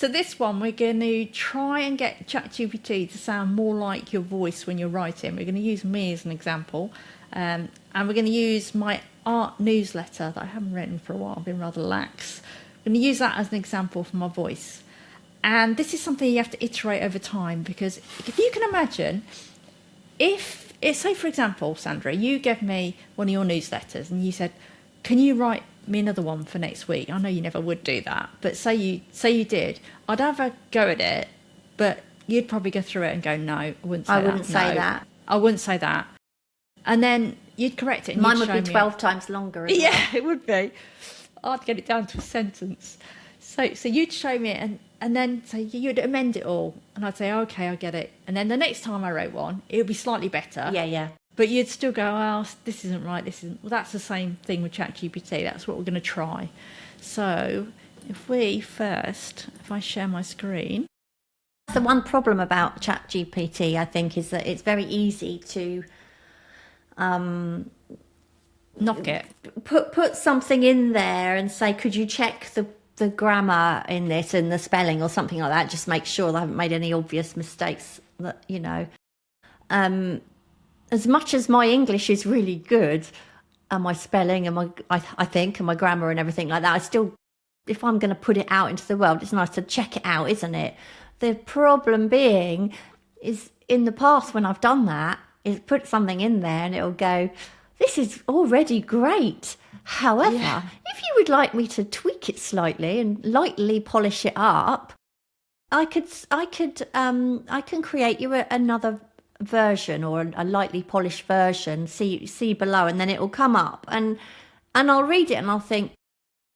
So this one, we're going to try and get ChatGPT to sound more like your voice when you're writing. We're going to use me as an example. And we're going to use my art newsletter that I haven't written for a while. I've been rather lax. I'm going to use that as an example for my voice. And this is something you have to iterate over time, because if you can imagine, say for example, Sandra, you gave me one of your newsletters and you said, can you write me another one for next week? I know you never would do that, but say you did, I'd have a go at it, but you'd probably go through it and go, no, I wouldn't say that. I wouldn't say that. I wouldn't say that. And then you'd correct it. And mine would be 12 times longer as well. Yeah, it would be. I'd get it down to a sentence. So you'd show me it, and then say you'd amend it all, and I'd say, okay, I get it. And then the next time I wrote one, it would be slightly better. Yeah. But you'd still go, oh, this isn't right, this isn't... Well, that's the same thing with ChatGPT. That's what we're going to try. So if I share my screen... The one problem about ChatGPT, I think, is that it's very easy to... knock it. Put something in there and say, could you check the grammar in this and the spelling or something like that? Just make sure that I haven't made any obvious mistakes, that, you know... as much as my English is really good, and my spelling and I think, and my grammar and everything like that, I still, if I'm going to put it out into the world, it's nice to check it out, isn't it? The problem being is, in the past when I've done that, is put something in there and it'll go, this is already great. However, if you would like me to tweak it slightly and lightly polish it up, I can create you another version, or a lightly polished version, see below, and then it will come up, and I'll read it and I'll think,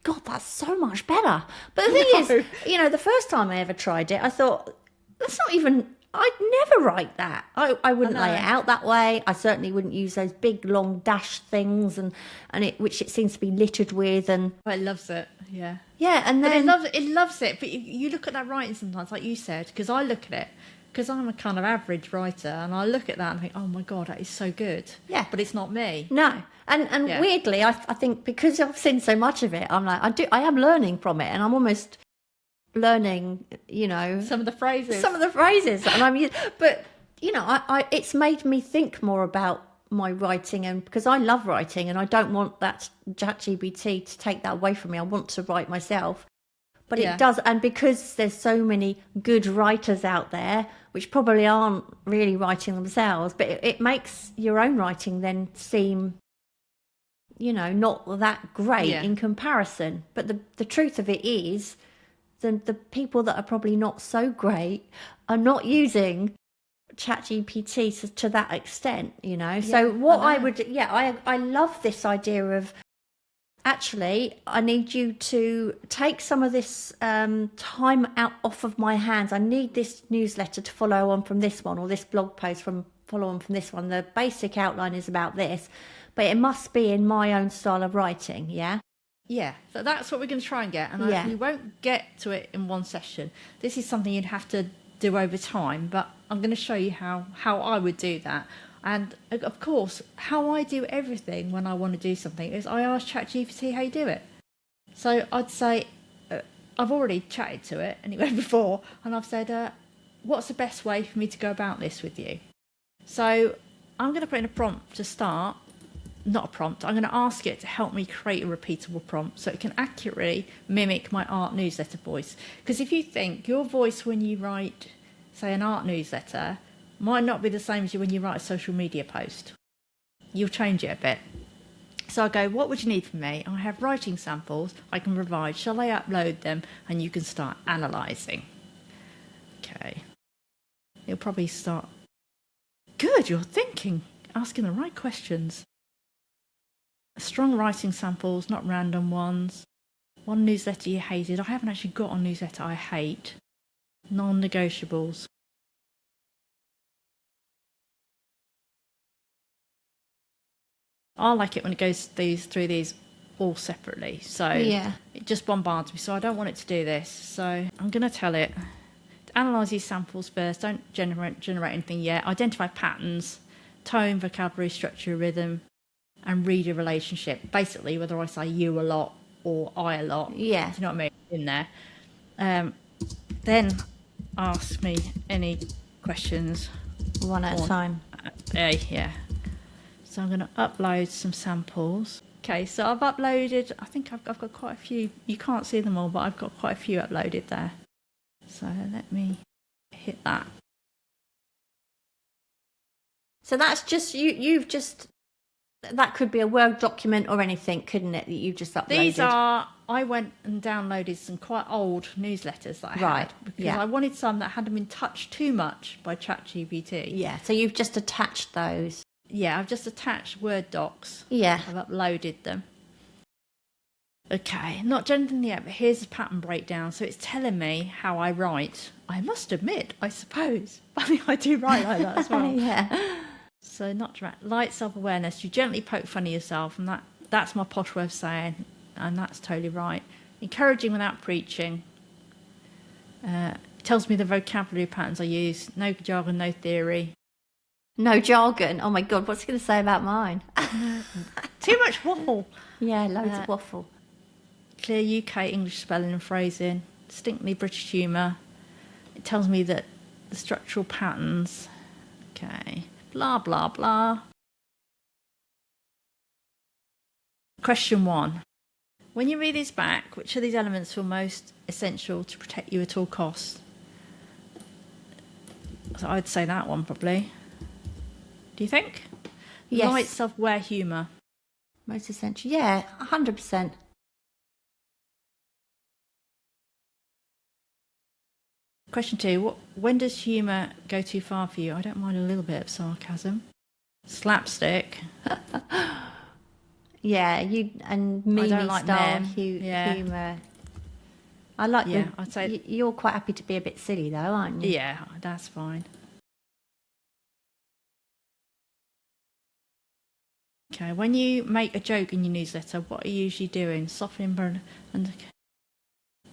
God, that's so much better. But the thing is, you know, the first time I ever tried it, I thought, that's not even, I'd never write that. I wouldn't lay it out that way. I certainly wouldn't use those big long dash things and which it seems to be littered with. And it loves it. Yeah, and then it loves it. But you look at that writing sometimes, like you said, because I look at it, because I'm a kind of average writer, and I look at that and think, oh my God, that is so good. Yeah. But it's not me. No. And weirdly, I think because I've seen so much of it, I'm like, I am learning from it, and I'm almost learning, you know, some of the phrases. And but you know, it's made me think more about my writing, and because I love writing, and I don't want that ChatGPT to take that away from me. I want to write myself. But it does, and because there's so many good writers out there, which probably aren't really writing themselves, but it makes your own writing then seem, you know, not that great in comparison. But the truth of it is, the people that are probably not so great are not using ChatGPT to that extent, you know. So what I love this idea of, actually, I need you to take some of this time out off of my hands. I need this newsletter to follow on from this one, or this blog post follow on from this one. The basic outline is about this, but it must be in my own style of writing, yeah? Yeah, so that's what we're going to try and get. And we won't get to it in one session. This is something you'd have to do over time, but I'm going to show you how I would do that. And of course, how I do everything when I want to do something is I ask ChatGPT how you do it. So I'd say, I've already chatted to it anyway before, and I've said, what's the best way for me to go about this with you? So I'm going to put in a prompt to start. Not a prompt. I'm going to ask it to help me create a repeatable prompt so it can accurately mimic my art newsletter voice. Because if you think your voice when you write, say, an art newsletter might not be the same as you when you write a social media post. You'll change it a bit. So I go, what would you need from me? I have writing samples I can provide. Shall I upload them? And you can start analysing. Okay. It'll probably start. Good, you're thinking. Asking the right questions. Strong writing samples, not random ones. One newsletter you hated. I haven't actually got a newsletter I hate. Non-negotiables. I like it when it goes through these all separately. So it just bombards me. So I don't want it to do this. So I'm going to tell it, to analyse these samples first. Don't generate anything yet. Identify patterns, tone, vocabulary, structure, rhythm, and reader relationship. Basically, whether I say you a lot or I a lot. Yeah. Do you know what I mean? In there. Then then ask me any questions. One at a time. Yeah. So I'm going to upload some samples. Okay, so I've uploaded, I think I've got quite a few. You can't see them all, but I've got quite a few uploaded there. So let me hit that. So that's just, you've just, that could be a Word document or anything, couldn't it, that you've just uploaded? These are, I went and downloaded some quite old newsletters that I had. Because I wanted some that hadn't been touched too much by ChatGPT. Yeah, so you've just attached those. Yeah, I've just attached Word docs. Yeah. I've uploaded them. Okay, not done anything yet, but here's the pattern breakdown. So it's telling me how I write. I must admit, I suppose. I do write like that as well. Yeah. So not direct. Light self-awareness. You gently poke fun of yourself, and that's my posh way of saying, and that's totally right. Encouraging without preaching. It tells me the vocabulary patterns I use. No jargon, no theory. No jargon. Oh my God, what's it going to say about mine? Too much waffle. Yeah, loads of waffle. Clear UK English spelling and phrasing. Distinctly British humour. It tells me that the structural patterns. Okay. Blah, blah, blah. Question 1. When you read these back, which of these elements feel most essential to protect you at all costs? So I'd say that one probably. Do you think? Yes. Light self-aware humour. Most essential. Yeah, 100%. Question 2. When does humour go too far for you? I don't mind a little bit of sarcasm. Slapstick. Yeah, you and meme like style yeah. humour. I like I'd say you're quite happy to be a bit silly though, aren't you? Yeah, that's fine. Okay, when you make a joke in your newsletter, what are you usually doing? Softening and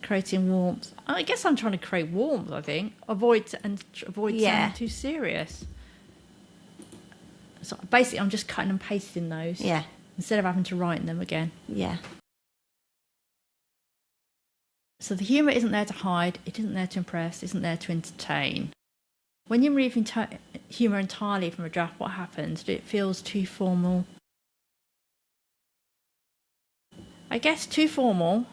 creating warmth. I guess I'm trying to create warmth, I think. Avoid sounding too serious. So basically, I'm just cutting and pasting those. Yeah. Instead of having to write them again. Yeah. So the humour isn't there to hide, it isn't there to impress, it isn't there to entertain. When you remove humour entirely from a draft, what happens? It feels too formal. I guess too formal.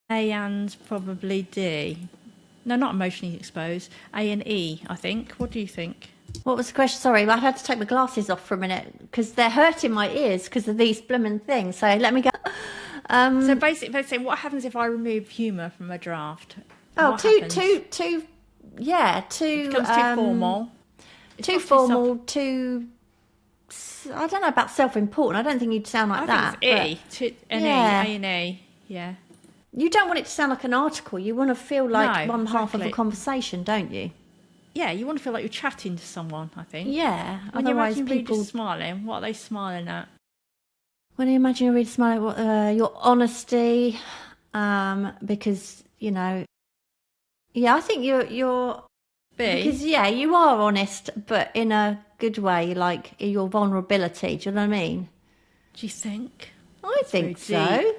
A and probably D. No, not emotionally exposed. A and E, I think. What do you think? What was the question? Sorry, I had to take my glasses off for a minute because they're hurting my ears because of these blooming things. So let me go. So basically, they're saying, what happens if I remove humour from a draft? Oh, too. It becomes too formal. Too formal. Too. I don't know about self-important. I don't think you'd sound like that. I think it's E. A and E. Yeah. You don't want it to sound like an article. You want to feel like one half of a exactly. conversation, don't you? Yeah, you want to feel like you're chatting to someone, I think. Yeah. When you Otherwise, imagine people readers smiling, what are they smiling at? When you imagine your reader smiling, your honesty, because I think you're B. because you are honest, but in a good way, like your vulnerability. Do you know what I mean? Do you think? I think so.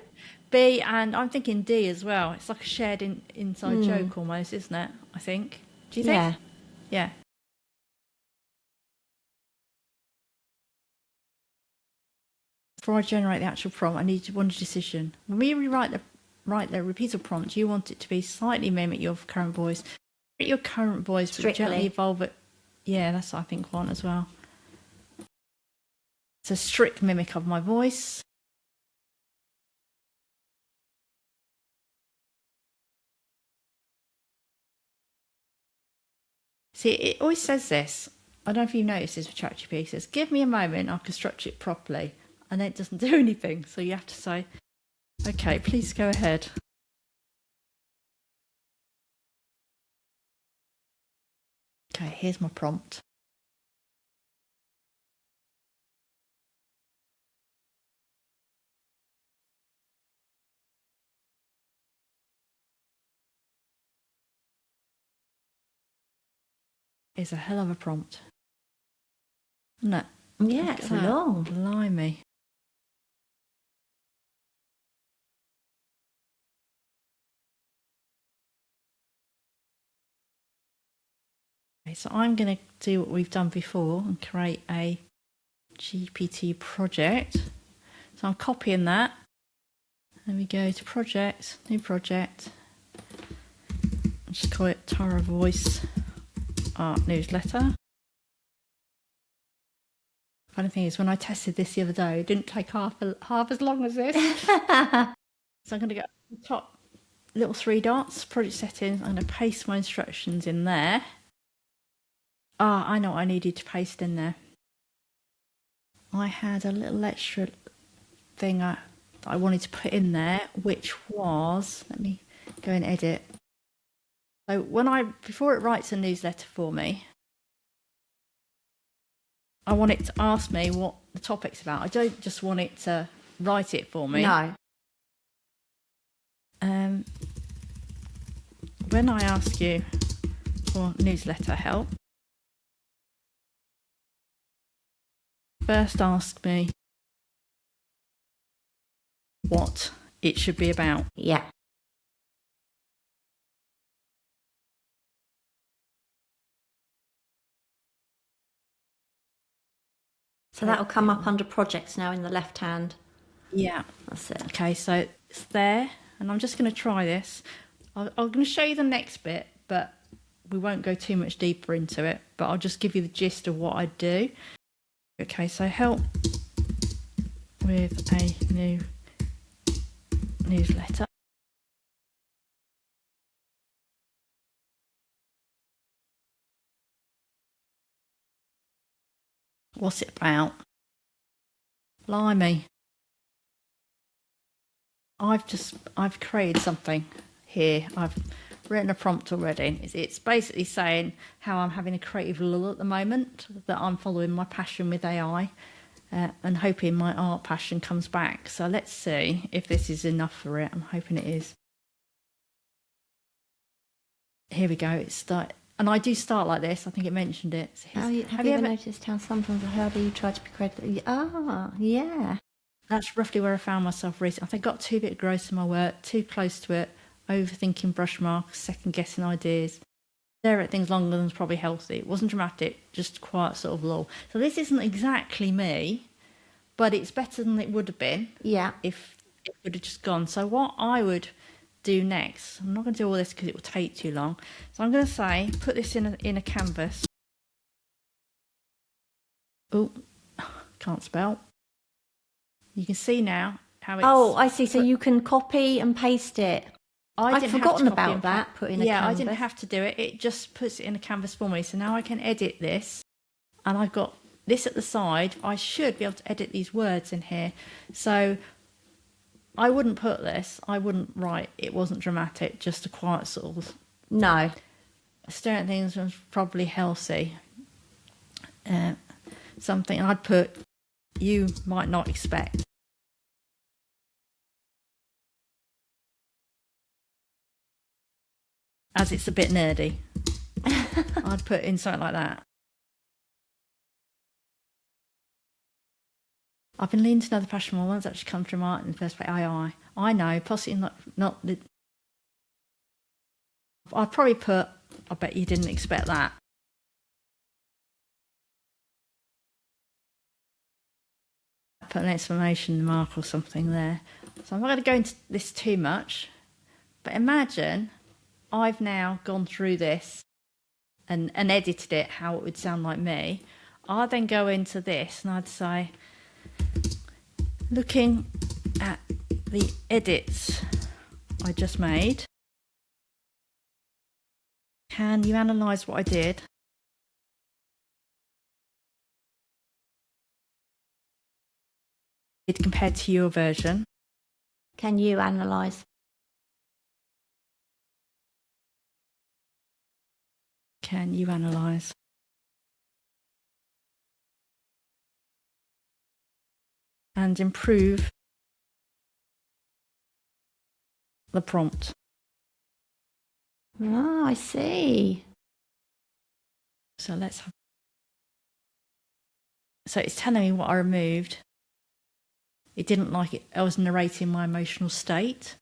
B, and I'm thinking D as well. It's like a shared inside joke almost, isn't it? I think. Do you think? Yeah. Yeah. Before I generate the actual prompt, I need one decision. When we rewrite the repeater prompt, you want it to be slightly mimic your current voice. Your current voice, but gently evolve it. Yeah, that's I think one as well. It's a strict mimic of my voice. See, it always says this. I don't know if you noticed this with ChatGPT. It says, give me a moment, I'll construct it properly. And then it doesn't do anything. So you have to say, okay, please go ahead. Okay, here's my prompt. It's a hell of a prompt. No. Yeah, it's long. Blimey. Okay, so I'm going to do what we've done before and create a GPT project. So I'm copying that. Then we go to project, new project. I'll just call it Tara Voice Art Newsletter. Funny thing is, when I tested this the other day, it didn't take half as long as this. So I'm going to go to the top little 3 dots, project settings. I'm going to paste my instructions in there. I know what I needed to paste in there. I had a little extra thing that I wanted to put in there, which was, let me go and edit. So before it writes a newsletter for me, I want it to ask me what the topic's about. I don't just want it to write it for me. No. When I ask you for newsletter help, first ask me what it should be about. Yeah. So that'll come up under projects now in the left hand. Yeah. That's it. Okay, so it's there, and I'm just going to try this. I'm going to show you the next bit, but we won't go too much deeper into it, but I'll just give you the gist of what I do. Okay, so help with a new newsletter. What's it about? Blimey. I've created something here. I've written a prompt already. It's basically saying how I'm having a creative lull at the moment, that I'm following my passion with AI and hoping my art passion comes back. So let's see if this is enough for it. I'm hoping it is. Here we go. And I do start like this. I think it mentioned it. So have you ever noticed how sometimes how do you try to be creative? Yeah. That's roughly where I found myself recently. I think I got too bit gross in my work, too close to it, overthinking brush marks, second guessing ideas. Stare at things longer than was probably healthy. It wasn't dramatic, just quiet sort of lull. So this isn't exactly me, but it's better than it would have been. Yeah. If it would have just gone. So what I would do next, I'm not going to do all this because it will take too long. So I'm going to say, put this in a canvas. Oh, can't spell. You can see now how it's... Oh, I see. So you can copy and paste it. I'd forgotten about that, put in a canvas. Yeah, I didn't have to do it. It just puts it in a canvas for me. So now I can edit this. And I've got this at the side. I should be able to edit these words in here. So I wouldn't put this. I wouldn't write. It wasn't dramatic. Just a quiet sort of... No. Staring at things was probably healthy. Something I'd put... you might not expect. As it's a bit nerdy. I'd put in something like that. I've been leaning to another passion more one's actually come from art in the first place. I know, possibly not the... I'd probably put, I bet you didn't expect that. Put an exclamation mark or something there. So I'm not going to go into this too much, but imagine I've now gone through this and edited it how it would sound like me. I'd then go into this and I'd say, looking at the edits I just made, can you analyse what I did? Compared to your version. Can you analyse? Can you analyse? And improve the prompt. Oh, I see. So let's have... So it's telling me what I removed. It didn't like it. I was narrating my emotional state.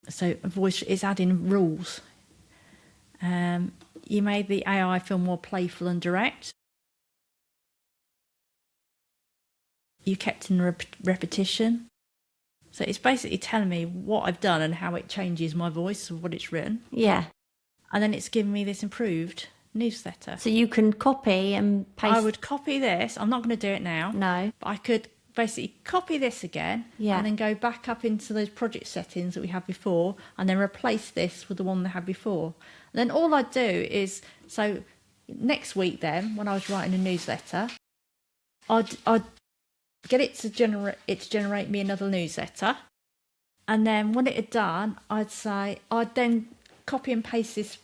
So a voice is adding rules. You made the AI feel more playful and direct. You kept in repetition. So it's basically telling me what I've done and how it changes my voice of what it's written. Yeah. And then it's giving me this improved newsletter. So you can copy and paste. I would copy this. I'm not going to do it now. No. But I could basically copy this again. Yeah. And then go back up into those project settings that we had before and then replace this with the one they had before. And then all I'd do is, so next week then, when I was writing a newsletter, I'd get it to generate me another newsletter. And then when it had done, I'd then copy and paste this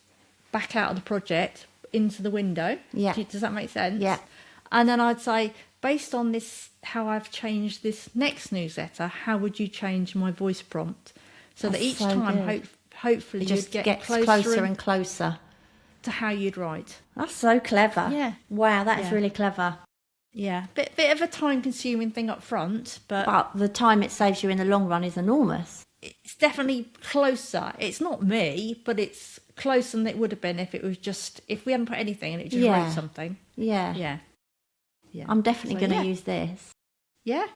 back out of the project into the window. Yeah. Does that make sense? Yeah. And then I'd say, based on this, how I've changed this next newsletter, how would you change my voice prompt? So that each time, hopefully, just you'd get closer and closer to how you'd write. That's so clever. Yeah. Wow, that is really clever. Yeah. Bit of a time-consuming thing up front, but the time it saves you in the long run is enormous. It's definitely closer. It's not me, but it's closer than it would have been if we hadn't put anything and it just wrote something. Yeah. Yeah. Yeah. I'm definitely going to use this. Yeah.